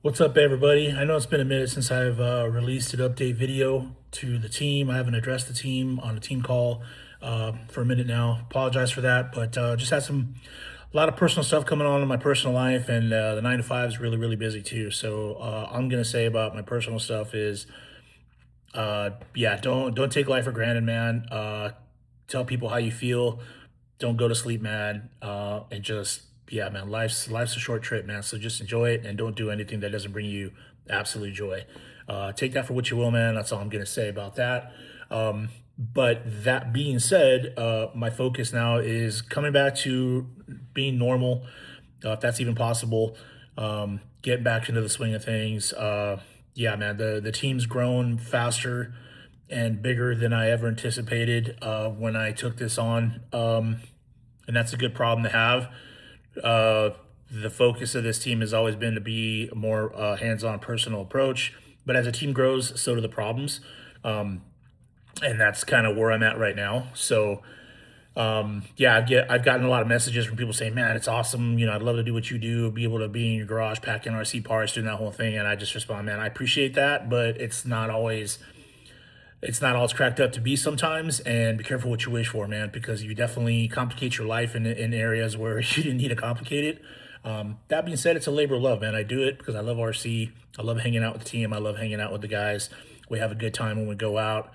What's up, everybody? I know it's been a minute since I've released an update video to the team. I haven't addressed the team on a team call for a minute now. Apologize for that, but just had a lot of personal stuff coming on in my personal life, and the 9 to 5 is really, really busy too. So I'm gonna say about my personal stuff is, yeah, don't take life for granted, man. Tell people how you feel. Don't go to sleep mad, and just yeah, man. Life's a short trip, man. So just enjoy it and don't do anything that doesn't bring you absolute joy. Take that for what you will, man. That's all I'm gonna say about that. But that being said, my focus now is coming back to being normal, if that's even possible. Getting back into the swing of things. Yeah, man. The team's grown faster and bigger than I ever anticipated when I took this on. And that's a good problem to have. Uh, the focus of this team has always been to be a more hands-on personal approach. But as a team grows, so do the problems. And that's kind of where I'm at right now. So yeah, I've gotten a lot of messages from people saying, "Man, it's awesome. I'd love to do what you do, be able to be in your garage, packing RC parts, doing that whole thing." And I just respond, "Man, I appreciate that, but it's not all it's cracked up to be sometimes. And be careful what you wish for, man, because you definitely complicate your life in areas where you didn't need to complicate it." That being said, it's a labor of love, man. I do it because I love RC. I love hanging out with the team. I love hanging out with the guys. We have a good time when we go out.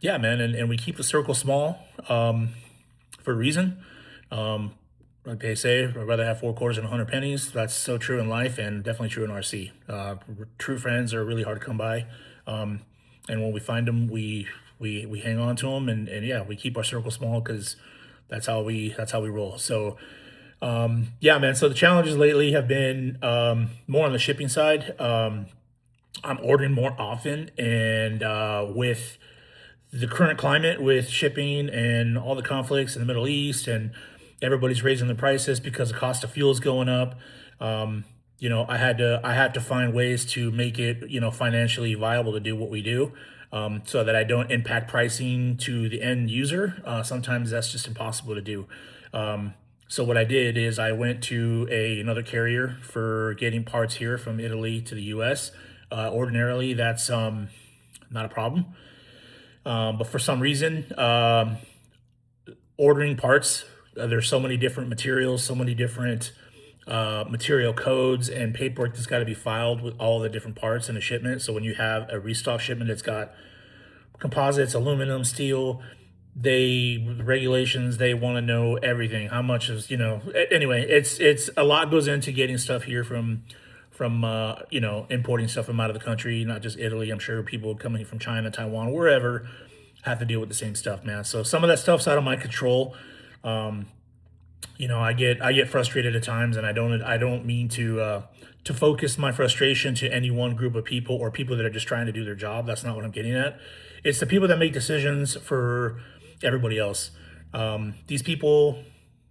Yeah, man, and we keep the circle small for a reason. Um, like they say, I'd rather have 4 quarters than 100 pennies. That's so true in life and definitely true in RC. True friends are really hard to come by. And when we find them, we hang on to them, and yeah, we keep our circle small because that's how we roll. So yeah, man. So the challenges lately have been more on the shipping side. I'm ordering more often, and with the current climate, with shipping and all the conflicts in the Middle East, and everybody's raising the prices because the cost of fuel is going up. I had to find ways to make it financially viable to do what we do, so that I don't impact pricing to the end user. Sometimes that's just impossible to do. So what I did is I went to another carrier for getting parts here from Italy to the U.S. Ordinarily, that's not a problem, but for some reason, ordering parts, there's so many different materials, so many different material codes and paperwork that's got to be filed with all the different parts in a shipment. So when you have a restock shipment that's got composites, aluminum, steel, regulations, they want to know everything. How much is anyway? It's a lot goes into getting stuff here from importing stuff from out of the country, not just Italy. I'm sure people coming from China, Taiwan, wherever have to deal with the same stuff, man. So some of that stuff's out of my control. I get frustrated at times, and I don't mean to focus my frustration to any one group of people or people that are just trying to do their job. That's not what I'm getting at. It's the people that make decisions for everybody else. These people,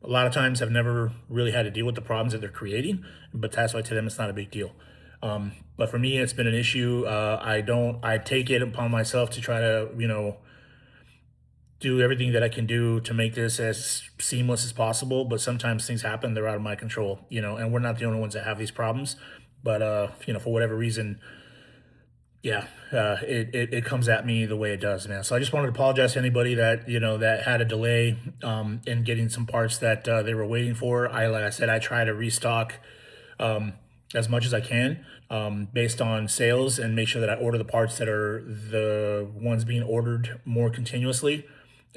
a lot of times, have never really had to deal with the problems that they're creating, but that's why to them it's not a big deal. But for me, it's been an issue. I take it upon myself to try to do everything that I can do to make this as seamless as possible. But sometimes things happen, they're out of my control, and we're not the only ones that have these problems. But for whatever reason, yeah, it comes at me the way it does, man. So I just wanted to apologize to anybody that had a delay in getting some parts that they were waiting for. Like I said, I try to restock as much as I can based on sales, and make sure that I order the parts that are the ones being ordered more continuously.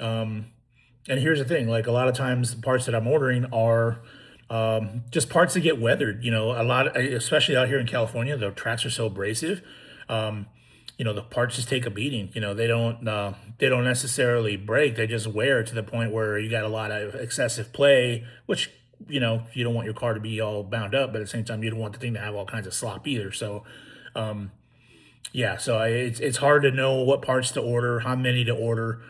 And here's the thing, like a lot of times the parts that I'm ordering are just parts that get weathered. Especially out here in California, the tracks are so abrasive. Um, the parts just take a beating. They don't necessarily break. They just wear to the point where you got a lot of excessive play, which you don't want your car to be all bound up, but at the same time you don't want the thing to have all kinds of slop either. So yeah, so it's hard to know what parts to order, how many to order.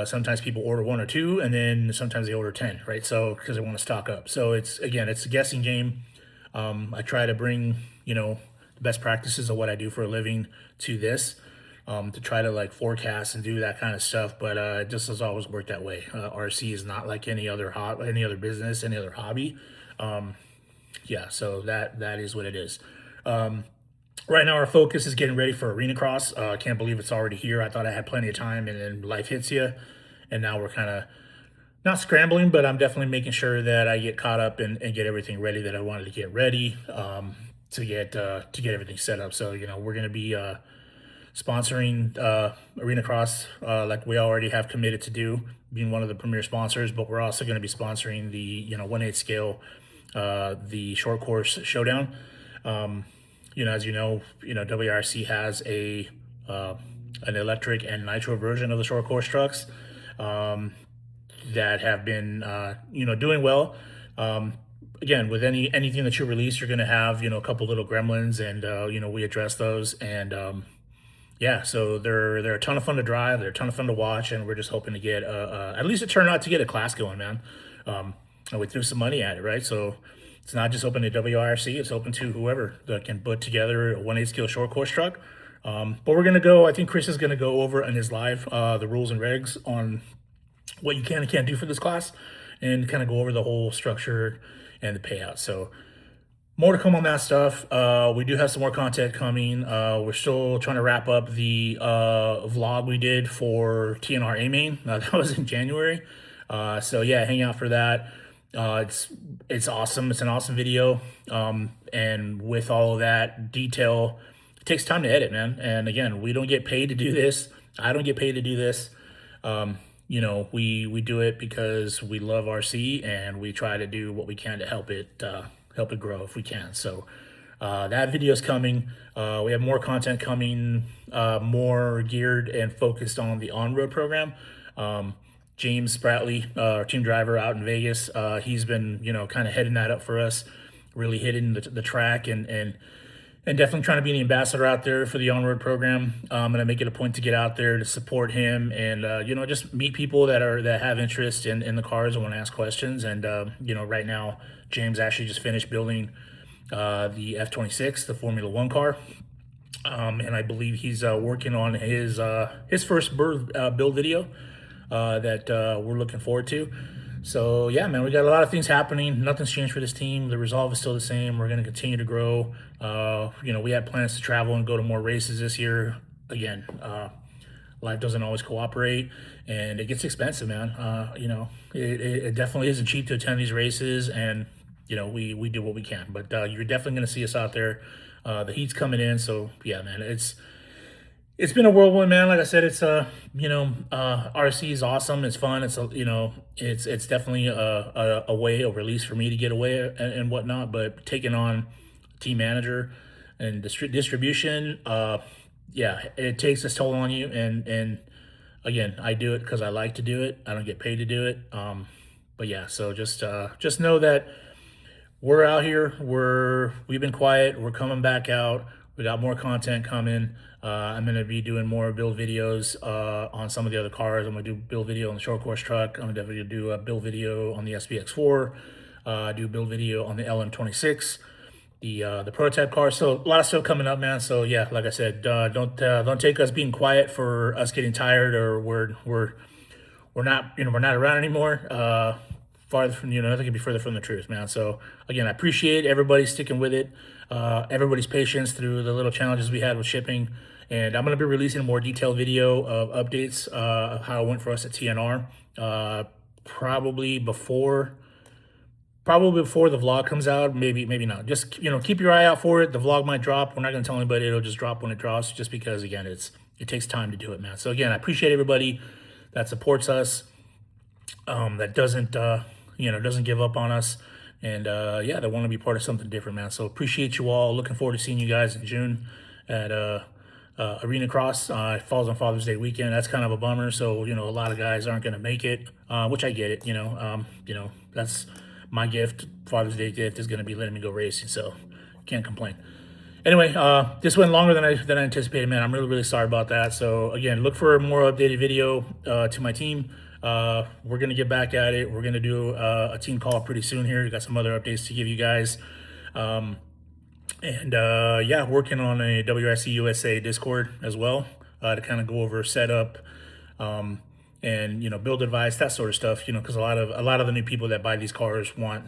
Sometimes people order one or two, and then sometimes they order 10, right? So because they want to stock up. So it's a guessing game. I try to bring the best practices of what I do for a living to this, to try to like forecast and do that kind of stuff. But it just has always worked that way. RC is not like any other business, any other hobby. Yeah, so that is what it is. Right now, our focus is getting ready for Arena Cross. I can't believe it's already here. I thought I had plenty of time, and then life hits you, and now we're kind of not scrambling, but I'm definitely making sure that I get caught up and get everything ready that I wanted to get ready, to get everything set up. So we're gonna be sponsoring Arena Cross, like we already have committed to do, being one of the premier sponsors. But we're also going to be sponsoring the 1/8 scale, the short course showdown. As WRC has an electric and nitro version of the short course trucks that have been doing well. Again, with anything that you release, you're going to have a couple little gremlins, and we address those. And yeah, so they're a ton of fun to drive. They're a ton of fun to watch, and we're just hoping to get at least a turnout to get a class going, man. And we threw some money at it, right? So it's not just open to WRC; it's open to whoever that can put together a 1/8 scale short course truck. But we're gonna go. I think Chris is gonna go over in his live the rules and regs on what you can and can't do for this class, and kind of go over the whole structure and the payout. So more to come on that stuff. We do have some more content coming. We're still trying to wrap up the vlog we did for TNR A-Main. That was in January. So yeah, hang out for that. It's awesome. It's an awesome video. And with all of that detail, it takes time to edit, man. And again, we don't get paid to do this. I don't get paid to do this. We do it because we love RC, and we try to do what we can to help it grow if we can. So that video is coming. We have more content coming, more geared and focused on the on-road program. James Spratley, our team driver out in Vegas, he's been kind of heading that up for us, really hitting the track and definitely trying to be an ambassador out there for the on-road program. I'm gonna make it a point to get out there to support him, and just meet people that have interest in the cars and want to ask questions. And right now James actually just finished building the F26, the Formula One car, and I believe he's working on his first build video that we're looking forward to. So yeah, man, we got a lot of things happening. Nothing's changed for this team. The resolve is still the same. We're going to continue to grow. We had plans to travel and go to more races this year. Again, life doesn't always cooperate, and it gets expensive, man. It definitely isn't cheap to attend these races, and we do what we can. But you're definitely going to see us out there. The heat's coming in, so yeah, man, it's been a whirlwind, man. Like I said, it's RC is awesome. It's fun. It's it's definitely a way, a release for me to get away and whatnot. But taking on team manager and distribution, yeah, it takes its toll on you. And again, I do it because I like to do it. I don't get paid to do it. But yeah, so just know that we're out here. We've been quiet. We're coming back out. We got more content coming. I'm going to be doing more build videos on some of the other cars. I'm going to do build video on the short course truck. I'm definitely going to do a build video on the SPX4, do a build video on the LM26, the prototype car. So a lot of stuff coming up, man. So yeah, like I said, don't take us being quiet for us getting tired, or we're not around anymore. Farther from nothing could be further from the truth, man. So again, I appreciate everybody sticking with it, everybody's patience through the little challenges we had with shipping. And I'm going to be releasing a more detailed video of updates of how it went for us at TNR, probably before the vlog comes out. Maybe not. Just keep your eye out for it. The vlog might drop. We're not going to tell anybody. It'll just drop when it drops, just because again, it takes time to do it, man. So again, I appreciate everybody that supports us, that doesn't give up on us, and yeah, they want to be part of something different, man. So appreciate you all. Looking forward to seeing you guys in June at Arena Cross. It falls on Father's Day weekend. That's kind of a bummer. So a lot of guys aren't going to make it, which I get it. That's my gift. Father's Day gift is going to be letting me go racing, so can't complain. Anyway, this went longer than I anticipated, man. I'm really sorry about that. So again, look for a more updated video to my team. We're going to get back at it. We're going to do a team call pretty soon here. We got some other updates to give you guys. Yeah, working on a WRC USA Discord as well, to kind of go over setup, and build advice, that sort of stuff, because a lot of the new people that buy these cars want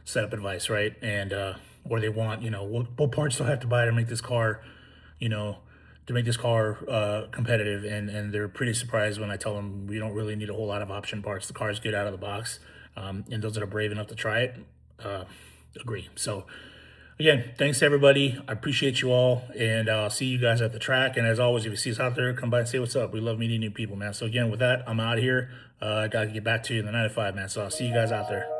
setup advice, right? And or they want, what parts do I have to buy to make this car, you know, competitive, and they're pretty surprised when I tell them we don't really need a whole lot of option parts. The car's good out of the box, and those that are brave enough to try it agree. So again, thanks to everybody. I appreciate you all, and I'll see you guys at the track. And as always, if you see us out there, come by and say what's up. We love meeting new people, man. So again, with that, I'm out of here. I got to get back to you in the 9 to 5, man. So I'll see you guys out there.